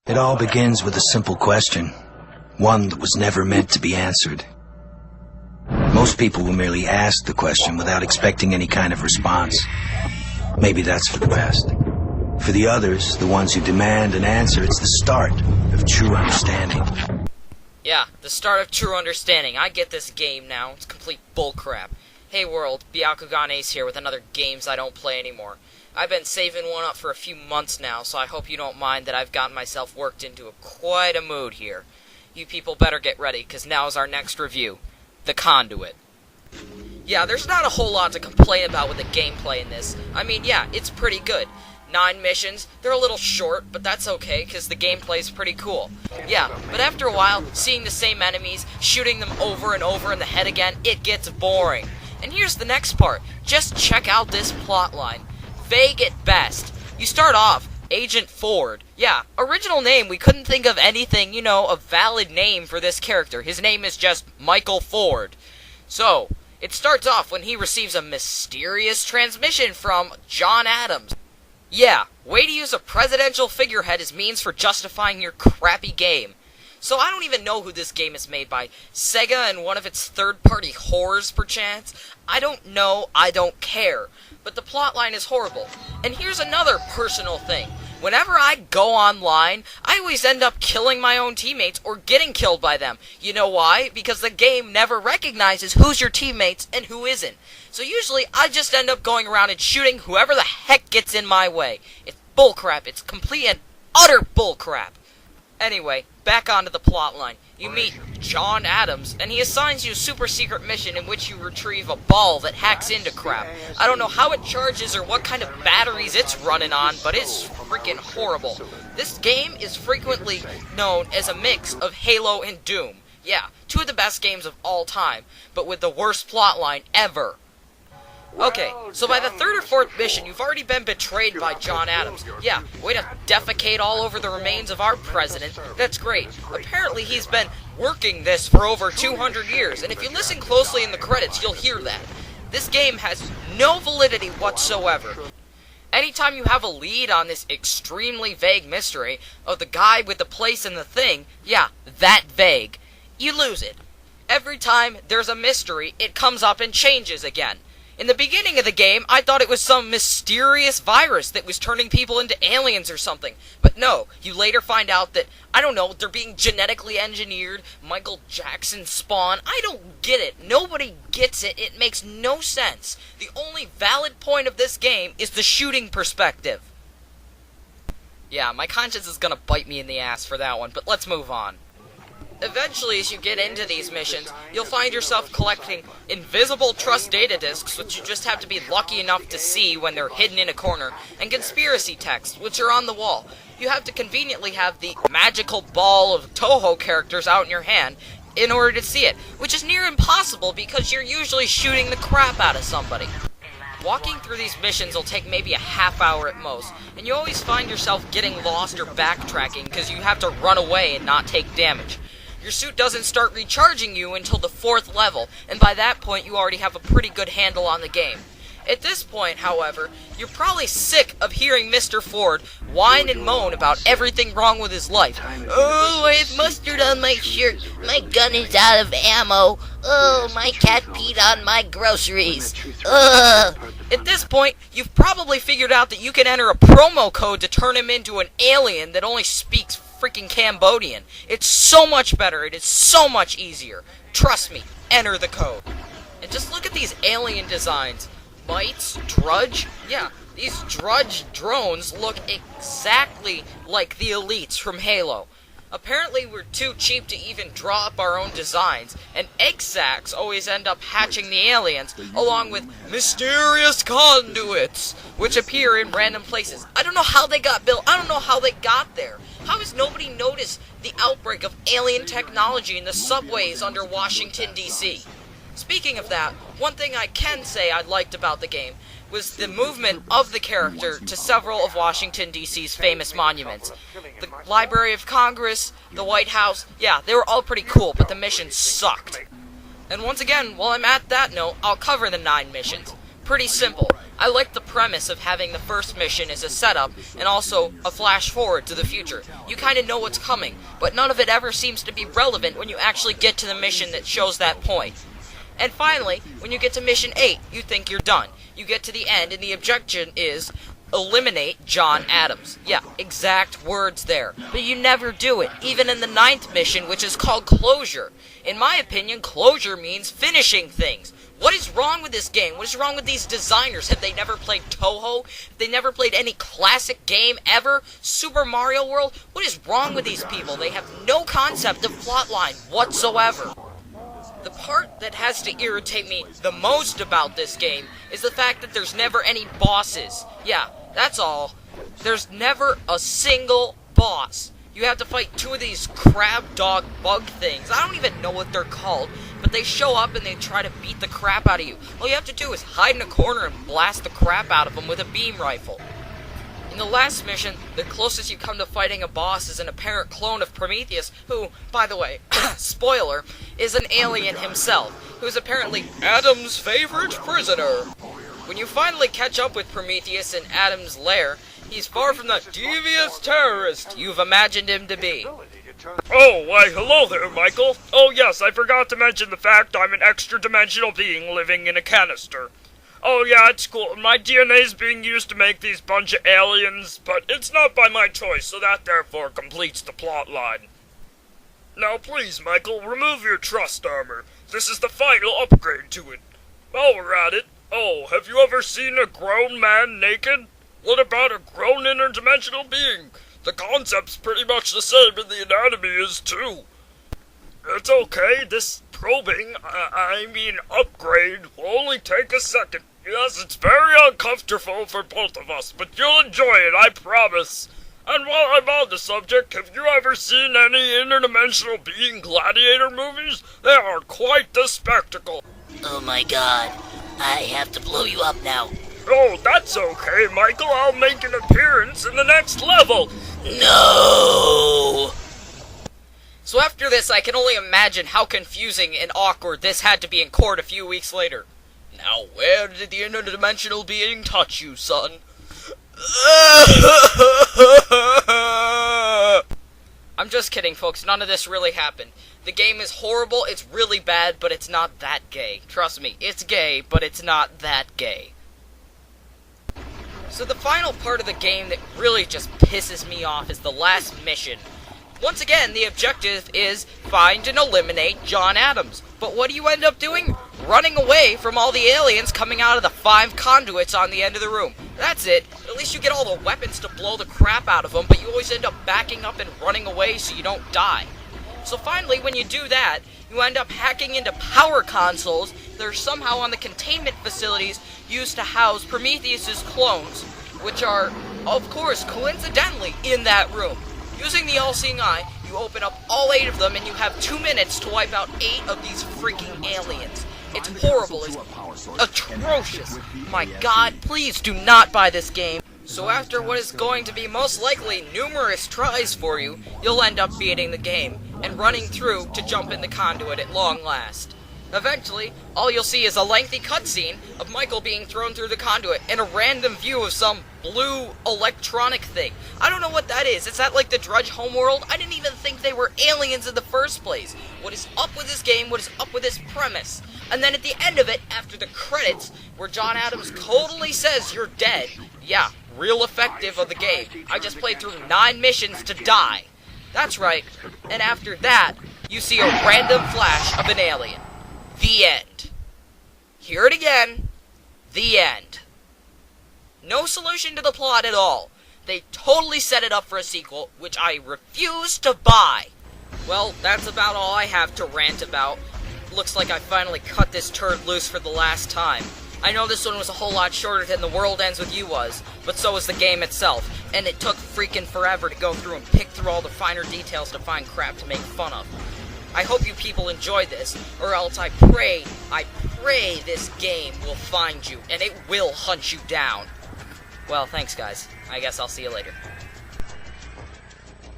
It all begins with a simple question, one that was never meant to be answered. Most people will merely ask the question without expecting any kind of response. Maybe that's for the best. For the others, the ones who demand an answer, it's the start of true understanding. Yeah, the start of true understanding. I get this game now. It's complete bullcrap. Hey world, ByakuganAce here with another games I don't play anymore. I've been saving one up for a few months now, so I hope you don't mind that I've gotten myself worked into quite a mood here. You people better get ready, because now's our next review. The Conduit. Yeah, there's not a whole lot to complain about with the gameplay in this. I mean, yeah, it's pretty good. 9 missions, they're a little short, but that's okay, because the gameplay's pretty cool. Yeah, but after a while, seeing the same enemies, shooting them over and over in the head again, it gets boring. And here's the next part. Just check out this plotline. Vague at best. You start off, Agent Ford. Yeah, original name, we couldn't think of anything, you know, a valid name for this character. His name is just Michael Ford. So, it starts off when he receives a mysterious transmission from John Adams. Yeah, way to use a presidential figurehead as means for justifying your crappy game. So I don't even know who this game is made by. SEGA and one of its third-party whores, perchance? I don't know, I don't care. But the plotline is horrible. And here's another personal thing. Whenever I go online, I always end up killing my own teammates or getting killed by them. You know why? Because the game never recognizes who's your teammates and who isn't. So usually, I just end up going around and shooting whoever the heck gets in my way. It's bullcrap. It's complete and utter bullcrap. Anyway, back onto the plotline. You meet John Adams, and he assigns you a super secret mission in which you retrieve a ball that hacks into crap. I don't know how it charges or what kind of batteries it's running on, but it's freaking horrible. This game is frequently known as a mix of Halo and Doom. Yeah, 2 of the best games of all time, but with the worst plotline ever. Okay, so by the 3rd or 4th mission, you've already been betrayed by John Adams. Yeah, way to defecate all over the remains of our president. That's great. Apparently he's been working this for over 200 years, and if you listen closely in the credits, you'll hear that. This game has no validity whatsoever. Anytime you have a lead on this extremely vague mystery of the guy with the place and the thing, yeah, that vague, you lose it. Every time there's a mystery, it comes up and changes again. In the beginning of the game, I thought it was some mysterious virus that was turning people into aliens or something. But no, you later find out that, I don't know, they're being genetically engineered, Michael Jackson spawn. I don't get it. Nobody gets it. It makes no sense. The only valid point of this game is the shooting perspective. Yeah, my conscience is gonna bite me in the ass for that one, but let's move on. Eventually, as you get into these missions, you'll find yourself collecting invisible trust data disks, which you just have to be lucky enough to see when they're hidden in a corner, and conspiracy texts, which are on the wall. You have to conveniently have the magical ball of Toho characters out in your hand in order to see it, which is near impossible because you're usually shooting the crap out of somebody. Walking through these missions will take maybe a half hour at most, and you always find yourself getting lost or backtracking because you have to run away and not take damage. Your suit doesn't start recharging you until the 4th level, and by that point you already have a pretty good handle on the game. At this point, however, you're probably sick of hearing Mr. Ford whine and moan about everything wrong with his life. Oh, I have mustard on my shirt. My gun is out of ammo. Oh, my cat peed on my groceries. Ugh. At this point, you've probably figured out that you can enter a promo code to turn him into an alien that only speaks freaking Cambodian. It's so much better. It is so much easier. Trust me. Enter the code. And just look at these alien designs. Mites, Drudge? Yeah, these Drudge drones look exactly like the elites from Halo. Apparently we're too cheap to even draw up our own designs, and egg sacs always end up hatching the aliens, along with mysterious conduits, which appear in random places. I don't know how they got built. I don't know how they got there. How has nobody noticed the outbreak of alien technology in the subways under Washington, D.C.? Speaking of that, one thing I can say I liked about the game was the movement of the character to several of Washington, D.C.'s famous monuments. The Library of Congress, the White House, yeah, they were all pretty cool, but the missions sucked. And once again, while I'm at that note, I'll cover the 9 missions. pretty simple. I like the premise of having the first mission as a setup, and also a flash forward to the future. You kind of know what's coming, but none of it ever seems to be relevant when you actually get to the mission that shows that point. And finally, when you get to mission 8, you think you're done. You get to the end, and the objection is, eliminate John Adams. Yeah, exact words there. But you never do it, even in the 9th mission, which is called Closure. In my opinion, closure means finishing things. What is wrong with this game? What is wrong with these designers? Have they never played Toho? Have they never played any classic game ever? Super Mario World? What is wrong with these people? They have no concept of plotline whatsoever. The part that has to irritate me the most about this game is the fact that there's never any bosses. Yeah, that's all. There's never a single boss. You have to fight 2 of these crab dog bug things. I don't even know what they're called, but they show up and they try to beat the crap out of you. All you have to do is hide in a corner and blast the crap out of them with a beam rifle. In the last mission, the closest you come to fighting a boss is an apparent clone of Prometheus, who, by the way, spoiler, is an alien himself, who's apparently Adam's favorite prisoner. When you finally catch up with Prometheus in Adam's lair, he's far from the devious terrorist you've imagined him to be. Oh, why, hello there, Michael. Oh yes, I forgot to mention the fact I'm an extra-dimensional being living in a canister. Oh yeah, it's cool. My DNA's being used to make these bunch of aliens, but it's not by my choice, so that therefore completes the plot line. Now please, Michael, remove your trust armor. This is the final upgrade to it. While we're at it, oh, have you ever seen a grown man naked? What about a grown interdimensional being? The concept's pretty much the same and the anatomy is too. It's okay, this probing, upgrade, will only take a second. Yes, it's very uncomfortable for both of us, but you'll enjoy it, I promise. And while I'm on the subject, have you ever seen any interdimensional being gladiator movies? They are quite the spectacle. Oh my god, I have to blow you up now. Oh, that's okay, Michael. I'll make an appearance in the next level. No! So after this, I can only imagine how confusing and awkward this had to be in court a few weeks later. Now, where did the interdimensional being touch you, son? I'm just kidding, folks. None of this really happened. The game is horrible, it's really bad, but it's not that gay. Trust me, it's gay, but it's not that gay. So the final part of the game that really just pisses me off is the last mission. Once again, the objective is find and eliminate John Adams. But what do you end up doing? Running away from all the aliens coming out of the 5 conduits on the end of the room. That's it. At least you get all the weapons to blow the crap out of them, but you always end up backing up and running away so you don't die. So finally, when you do that, you end up hacking into power consoles that are somehow on the containment facilities used to house Prometheus's clones, which are, of course, coincidentally in that room. Using the all-seeing eye, you open up all 8 of them and you have 2 minutes to wipe out 8 of these freaking aliens. It's horrible, it's atrocious. My god, please do not buy this game. So after what is going to be most likely numerous tries for you, you'll end up beating the game, and running through to jump in the conduit at long last. Eventually, all you'll see is a lengthy cutscene of Michael being thrown through the conduit and a random view of some blue electronic thing. I don't know what that is. Is that like the Drudge Homeworld? I didn't even think they were aliens in the first place. What is up with this game? What is up with this premise? And then at the end of it, after the credits, where John Adams totally says you're dead. Yeah, real effective of the game. I just played through 9 missions to die. That's right. And after that, you see a random flash of an alien. The end. Hear it again. The end. No solution to the plot at all. They totally set it up for a sequel, which I refuse to buy. Well, that's about all I have to rant about. Looks like I finally cut this turd loose for the last time. I know this one was a whole lot shorter than The World Ends With You was, but so was the game itself, and it took freaking forever to go through and pick through all the finer details to find crap to make fun of. I hope you people enjoyed this, or else I pray this game will find you, and it will hunt you down. Well, thanks guys. I guess I'll see you later.